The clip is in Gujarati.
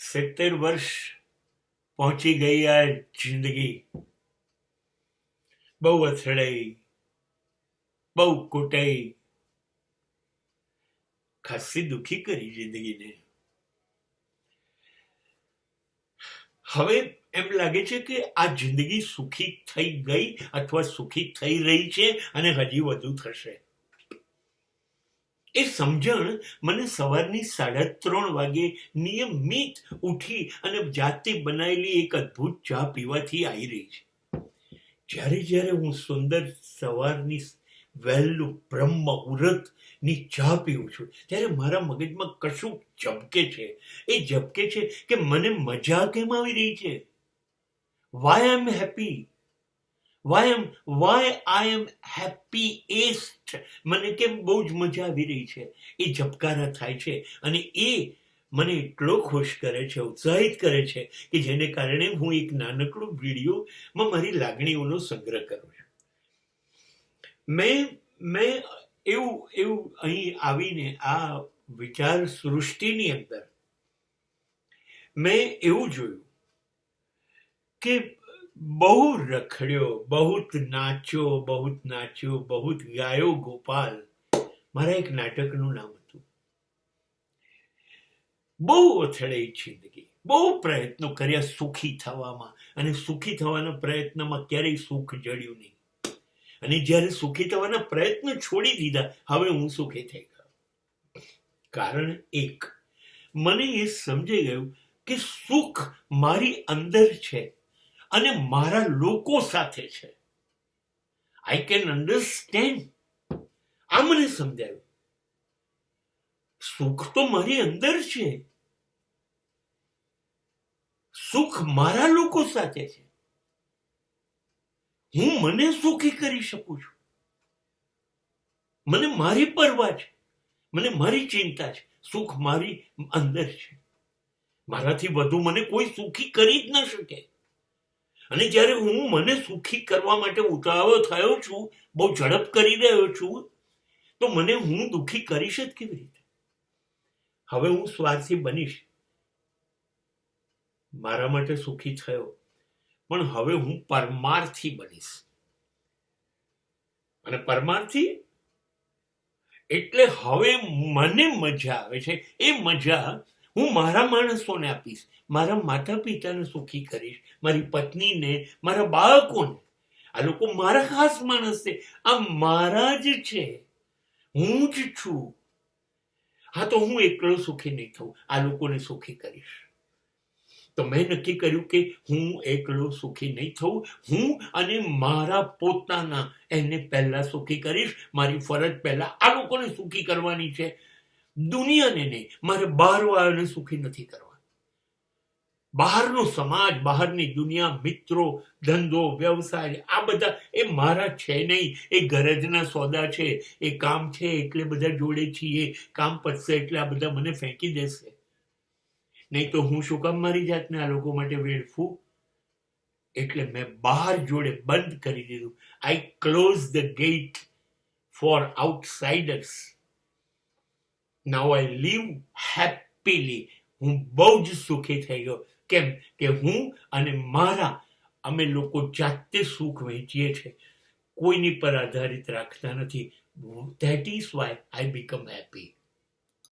70 વર્ષ પહોંચી ગઈ આ જિંદગી. બહુ અથડાઈ, બહુ કૂટાઈ, ખાસી દુઃખી કરી જિંદગીને. હવે એમ લાગે છે કે આ જિંદગી સુખી થઈ ગઈ અથવા સુખી થઈ રહી છે અને હજી વધુ થશે. એ સમજણ મને સવારની 3:30 વાગે નિયમિત ઉઠી અને જાતે બનાવેલી એક અદ્ભુત ચા પીવાથી આવી રહી છે. જ્યારે હું સુંદર સવારની વહેલું બ્રહ્મ મુહૂર્તની ચા પીવું છું ત્યારે મારા મગજમાં કશું ઝબકે છે. એ ઝબકે છે કે મને મજા કેમ આવી રહી છે. Why I am happy, why I am happiest. મને કેમ બહુ જ મજા આવી રહી છે. એ ઝબકારા થાય છે અને એ મને એટલો ખુશ કરે છે, ઉત્સાહિત કરે છે કે જેને કારણે હું એક નાનકડું વિડીયોમાં મારી લાગણીઓનો સંગ્રહ કરું છું. મેં એવું અહીં આવીને આ વિચાર સૃષ્ટિની અંદર મેં એવું જોયું કે બહુ રખડ્યો, બહુત નાચ્યો, બહુત ગાયો ગોપાલ. મારા એક નાટકનું નામ હતું. બહુ અથડાઈ જિંદગી, બહુ પ્રયત્નો કર્યા સુખી થવામાં અને સુખી થવાના પ્રયત્નમાં ક્યારેય સુખ જડ્યું નહીં. અને જ્યારે સુખી થવાના પ્રયત્ન છોડી દીધા હવે હું સુખી થઈ ગયો. કારણ એક, મને એ સમજાઈ ગયું કે સુખ મારી અંદર છે અને મારા લોકો સાથે છે. I can understand. આ મને સમજાયું. સુખ તો મારી અંદર છે, સુખ મારા લોકો સાથે છે. હું મને સુખી કરી શકું છું. મને મારી પરવા છે, મને મારી ચિંતા છે. સુખ મારી અંદર છે. મારાથી વધુ મને કોઈ સુખી કરી જ ન શકે. અને જ્યારે હું મને સુખી કરવા માટે ઉતાવળ થયો છું, બહુ ઝડપ કરી રહ્યો છું, તો મને હું દુઃખી કરીશ જ કેવી રીતે. હવે હું સ્વાર્થી બનીશ. મારા માટે સુખી થયો, પણ હવે હું પરમાર્થી બનીશ. અને પરમાર્થી એટલે હવે મને મજા આવે છે, એ મજા હું મારા માણસોને આપીશ, મારા માતા પિતાને સુખી કરીશ, મારી પત્નીને, મારા બાળકોને. આ લોકો મારા ખાસ માણસ છે, આ મારા જ છે, હું જ છું. હા, તો હું એકલો સુખી નહીં થઉં, આ લોકોને સુખી કરીશ. તો મેં નક્કી કર્યું કે હું એકલો સુખી નહીં થઉં, હું અને મારા પોતાના એને પહેલા સુખી કરીશ. મારી ફરજ પહેલા આ લોકોને સુખી કરવાની છે, દુનિયાને નહીં. મારે બહારવાળાને સુખી નથી કરવા. બહારનો સમાજ, બહારની દુનિયા, મિત્રો, ધંધો, વ્યવસાય, આ બધા એ મારા છે નહીં. એ ગરજના સોદા છે, એ કામ છે એટલે બધા જોડે છીએ. કામ પતશે એટલે આ બધા મને ફેંકી દેશે. નહીં તો હું શું કામ મારી જાતને આ લોકો માટે વેડફું. એટલે મેં બહાર જોડે બંધ કરી દીધું. I close the gate for outsiders. Now I leave happily. હું બહુ જ સુખી થઈ ગયો. કેમ કે હું અને અમે લોકો જાતે સુખ વહેંચીએ છીએ, કોઈની પર આધારિત રાખતા નથી. That is why I become happy.